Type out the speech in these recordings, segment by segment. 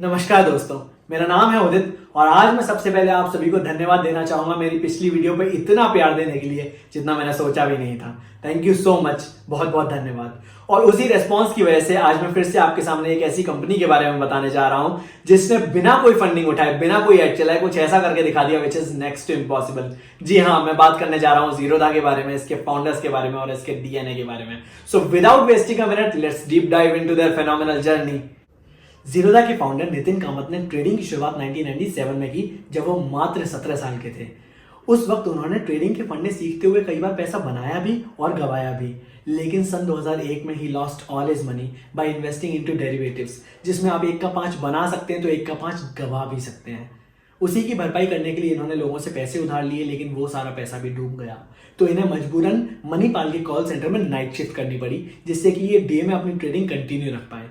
नमस्कार दोस्तों, मेरा नाम है उदित और आज मैं सबसे पहले आप सभी को धन्यवाद देना चाहूंगा मेरी पिछली वीडियो पे इतना प्यार देने के लिए जितना मैंने सोचा भी नहीं था। थैंक यू सो मच, बहुत बहुत धन्यवाद। और उसी रेस्पॉन्स की वजह से आज मैं फिर से आपके सामने एक ऐसी कंपनी के बारे में बताने जा रहा हूं जिसने बिना कोई फंडिंग उठाए, बिना कोई एड चलाए कुछ ऐसा करके दिखा दिया which is next to impossible. जी हाँ, मैं बात करने जा रहा हूं जीरोधा के बारे में, इसके फाउंडर्स के बारे में और इसके डीएनए के बारे में। So without wasting a minute, let's deep dive into their phenomenal journey. Zerodha के फाउंडर नितिन कामत ने ट्रेडिंग की शुरुआत 1997 में की, जब वो मात्र 17 साल के थे। उस वक्त उन्होंने ट्रेडिंग के फंडे सीखते हुए कई बार पैसा बनाया भी और गवाया भी, लेकिन सन 2001 में he lost all his money by investing into derivatives, जिसमें आप 1 का 5 बना सकते हैं तो 1 का 5 गवा भी सकते हैं। उसी की भरपाई करने के लिए इन्होंने लोगों से पैसे उधार लिए, लेकिन वो सारा पैसा भी डूब गया, तो इन्हें मजबूरन मणिपाल के कॉल सेंटर में नाइट शिफ्ट करनी पड़ी, जिससे कि ये डे में अपनी ट्रेडिंग कंटिन्यू रख पाए।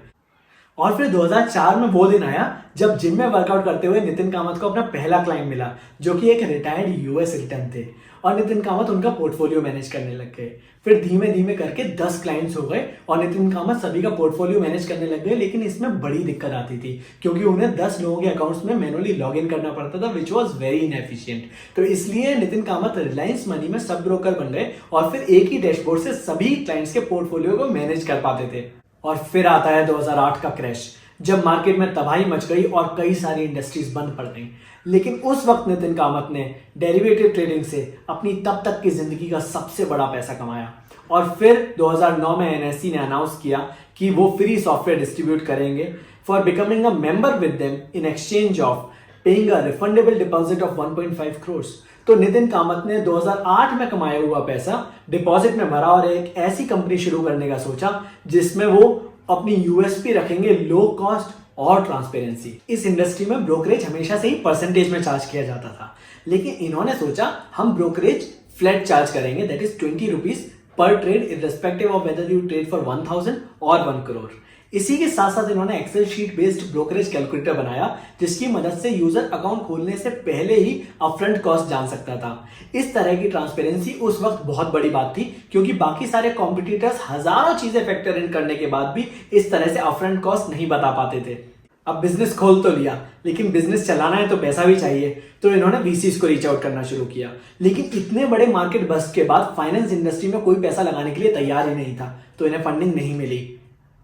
और फिर 2004 में वो दिन आया जब जिम में वर्कआउट करते हुए नितिन कामत को अपना पहला क्लाइंट मिला, जो कि एक रिटायर्ड यूएस रिटर्न थे, और नितिन कामत उनका पोर्टफोलियो मैनेज करने लग गए। फिर धीमे धीमे करके 10 क्लाइंट्स हो गए और नितिन कामत सभी का पोर्टफोलियो मैनेज करने लग गए। लेकिन इसमें बड़ी दिक्कत आती थी, क्योंकि उन्हें 10 लोगों के अकाउंट्स में मैनुअली लॉग इन करना पड़ता था, विच वॉज वेरी इनएफिशिएंट। तो इसलिए नितिन कामत रिलायंस मनी में सब ब्रोकर बन गए और फिर एक ही डैशबोर्ड से सभी क्लाइंट्स के पोर्टफोलियो को मैनेज कर पाते थे। और फिर आता है 2008 का क्रैश, जब मार्केट में तबाही मच गई और कई सारी इंडस्ट्रीज बंद पड़ गई। लेकिन उस वक्त नितिन कामत ने डेरिवेटिव ट्रेडिंग से अपनी तब तक की जिंदगी का सबसे बड़ा पैसा कमाया। और फिर 2009 में एनएससी ने अनाउंस किया कि वो फ्री सॉफ्टवेयर डिस्ट्रीब्यूट करेंगे for becoming a member with them in exchange of paying a refundable deposit of 1.5 crore. तो नितिन कामत ने 2008 में कमाया हुआ पैसा डिपॉजिट में भरा और एक ऐसी कंपनी शुरू करने का सोचा जिसमें वो अपनी यूएसपी रखेंगे, लो कॉस्ट और ट्रांसपेरेंसी। इस इंडस्ट्री में ब्रोकरेज हमेशा से ही परसेंटेज में चार्ज किया जाता था, लेकिन इन्होंने सोचा हम ब्रोकरेज फ्लैट चार्ज करेंगे, दैट इज 20 रुपीज पर trade irrespective of whether you trade for 1000 और 1 करोड़। इसी के साथ साथ इन्होंने Excel sheet based brokerage calculator बनाया, जिसकी मदद से यूजर अकाउंट खोलने से पहले ही अपफ्रंट कॉस्ट जान सकता था। इस तरह की ट्रांसपेरेंसी उस वक्त बहुत बड़ी बात थी, क्योंकि बाकी सारे कॉम्पिटिटर्स हजारों चीजें फैक्टर इन करने के बाद भी इस तरह से अपफ्रंट कॉस्ट नहीं बता पाते थे। अब बिजनेस खोल तो लिया, लेकिन बिजनेस चलाना है तो पैसा भी चाहिए, तो इन्होंने वीसीज को रीच आउट करना शुरू किया। लेकिन इतने बड़े मार्केट बस्ट के बाद फाइनेंस इंडस्ट्री में कोई पैसा लगाने के लिए तैयार ही नहीं था, तो इन्हें फंडिंग नहीं मिली।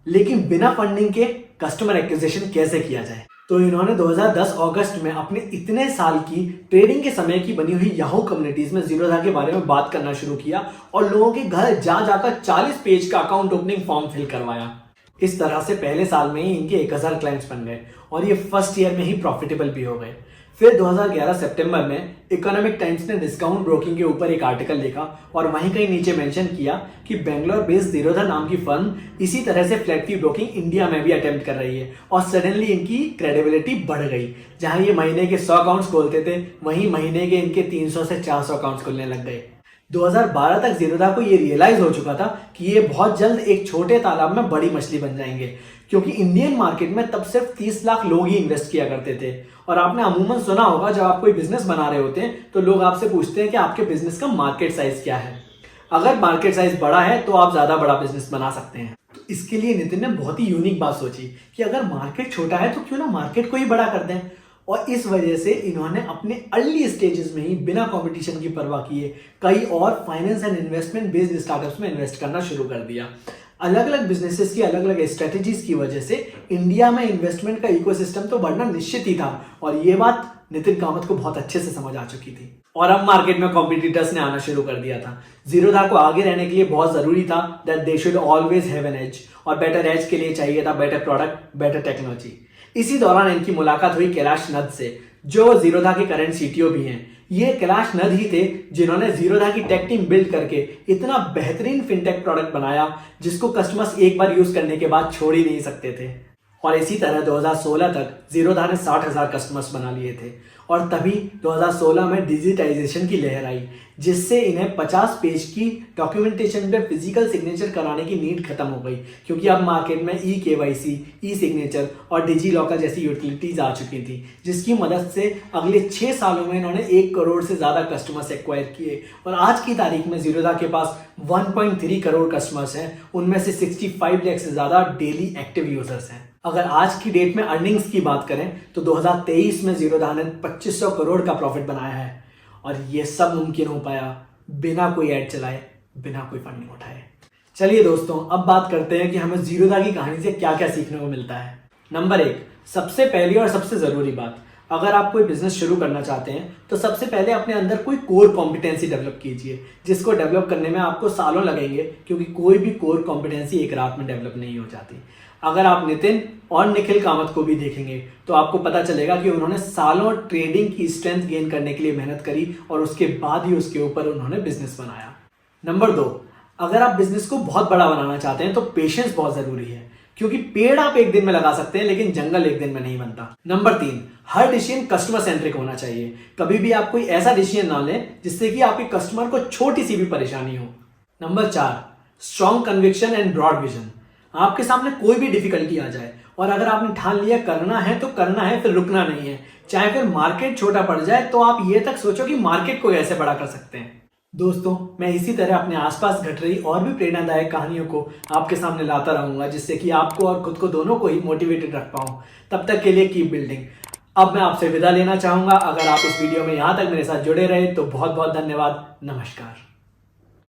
लेकिन बिना फंडिंग के कस्टमर एक्विजिशन कैसे किया जाए, तो इन्होंने 2010 अगस्त में अपने इतने साल की ट्रेडिंग के समय की बनी हुई याहू कम्युनिटीज में जीरोधा के बारे में बात करना शुरू किया और लोगों के घर जा जाकर 40 पेज का अकाउंट ओपनिंग फॉर्म फिल करवाया। इस तरह से पहले साल में ही इनके 1000 क्लाइंट्स बन गए और ये फर्स्ट ईयर में ही प्रॉफिटेबल भी हो गए। फिर 2011 सितंबर में इकोनॉमिक टाइम्स ने डिस्काउंट ब्रोकिंग के ऊपर एक आर्टिकल लिखा और वहीं कहीं नीचे मेंशन किया कि बेंगलोर बेस्ड जीरोधा नाम की फर्म इसी तरह से फ्लैट फी ब्रोकिंग इंडिया में भी अटेम्प्ट कर रही है। और सडनली इनकी क्रेडिबिलिटी बढ़ गई। जहां ये महीने के 100 अकाउंट्स खोलते थे, वहीं महीने के इनके 300 से 400 अकाउंट्स खुलने लग गए। 2012 तक जीरोधा को ये रियलाइज हो चुका था कि ये बहुत जल्द एक छोटे तालाब में बड़ी मछली बन जाएंगे, क्योंकि इंडियन मार्केट में तब सिर्फ 30 लाख लोग ही इन्वेस्ट किया करते थे। और आपने अमूमन सुना होगा, जब आप कोई बिजनेस बना रहे होते हैं तो लोग आपसे पूछते हैं कि आपके बिजनेस का मार्केट साइज क्या है। अगर मार्केट साइज बड़ा है तो आप ज्यादा बड़ा बिजनेस बना सकते हैं। तो इसके लिए नितिन ने बहुत ही यूनिक बात सोची कि अगर मार्केट छोटा है तो क्यों ना मार्केट को ही बड़ा कर दें। और इस वजह से इन्होंने अपने अर्ली स्टेजेस में ही बिना कंपटीशन की परवाह किए कई और finance and investment based startups में इन्वेस्ट करना शुरू कर दिया। अलग अलग बिजनेसेस की अलग अलग स्ट्रेटेजीज की वजह से इंडिया में इन्वेस्टमेंट का इकोसिस्टम तो बढ़ना निश्चित ही था, और ये बात नितिन कामत को बहुत अच्छे से समझ आ चुकी थी। और अब मार्केट में कॉम्पिटिटर्स ने आना शुरू कर दिया था। जीरोधा को आगे रहने के लिए बहुत जरूरी था that they should always have an edge, और बेटर एज के लिए चाहिए था बेटर प्रोडक्ट, बेटर टेक्नोलॉजी। इसी दौरान इनकी मुलाकात हुई कैलाश नंद से, जो जीरोधा के करंट सीटीओ भी हैं। ये कैलाश नंद ही थे जिन्होंने जीरोधा की टेक टीम बिल्ड करके इतना बेहतरीन फिनटेक प्रोडक्ट बनाया जिसको कस्टमर्स एक बार यूज करने के बाद छोड़ ही नहीं सकते थे। और इसी तरह 2016 तक जीरोधा ने 60,000 कस्टमर्स बना लिए थे। और तभी 2016 में डिजिटाइजेशन की लहर आई, जिससे इन्हें 50 पेज की डॉक्यूमेंटेशन पे फिजिकल सिग्नेचर कराने की नीड खत्म हो गई, क्योंकि अब मार्केट में ई-केवाईसी, ई-सिग्नेचर और डिजी लॉकर जैसी यूटिलिटीज आ चुकी थी, जिसकी मदद से अगले 6 सालों में इन्होंने 1 करोड़ से ज्यादा कस्टमर्स एक्वायर किए। और आज की तारीख में जीरोधा के पास 1.3 करोड़ कस्टमर्स हैं, उनमें से 65 लाख से ज्यादा डेली एक्टिव यूजर्स हैं। अगर आज की डेट में अर्निंग्स की बात करें तो 2023 में जीरोधा ने 2500 करोड़ का प्रॉफिट बनाया है और ये सब मुमकिन हो पाया बिना कोई ऐड चलाए, बिना कोई फंडिंग उठाए। चलिए दोस्तों, अब बात करते हैं कि हमें जीरोधा की कहानी से क्या क्या सीखने को मिलता है। नंबर 1, सबसे पहली और सबसे जरूरी बात, अगर आप कोई बिजनेस शुरू करना चाहते हैं तो सबसे पहले अपने अंदर कोई कोर कॉम्पिटेंसी डेवलप कीजिए, जिसको डेवलप करने में आपको सालों लगेंगे, क्योंकि कोई भी कोर कॉम्पिटेंसी एक रात में डेवलप नहीं हो जाती। अगर आप नितिन और निखिल कामत को भी देखेंगे तो आपको पता चलेगा कि उन्होंने सालों ट्रेडिंग की स्ट्रेंथ गेन करने के लिए मेहनत करी और उसके बाद ही उसके ऊपर उन्होंने बिजनेस बनाया। नंबर 2, अगर आप बिजनेस को बहुत बड़ा बनाना चाहते हैं तो पेशेंस बहुत जरूरी है, क्योंकि पेड़ आप एक दिन में लगा सकते हैं लेकिन जंगल एक दिन में नहीं बनता। नंबर 3, हर डिसीजन कस्टमर सेंट्रिक होना चाहिए। कभी भी आप कोई ऐसा डिसीजन ना लें जिससे कि आपके कस्टमर को छोटी सी भी परेशानी हो। Number 4, strong conviction and broad vision. आपके सामने कोई भी डिफिकल्टी आ जाए और अगर आपने ठान लिया करना है तो करना है, फिर रुकना नहीं है। चाहे फिर मार्केट छोटा पड़ जाए तो आप ये तक सोचो कि मार्केट को कैसे बड़ा कर सकते हैं। दोस्तों, मैं इसी तरह अपने आसपास घट रही और भी प्रेरणादायक कहानियों को आपके सामने लाता रहूंगा, जिससे कि आपको और खुद को दोनों को ही मोटिवेटेड रख पाऊं। तब तक के लिए कीप बिल्डिंग। अब मैं आपसे विदा लेना चाहूंगा। अगर आप इस वीडियो में यहां तक मेरे साथ जुड़े रहे तो बहुत बहुत धन्यवाद। नमस्कार।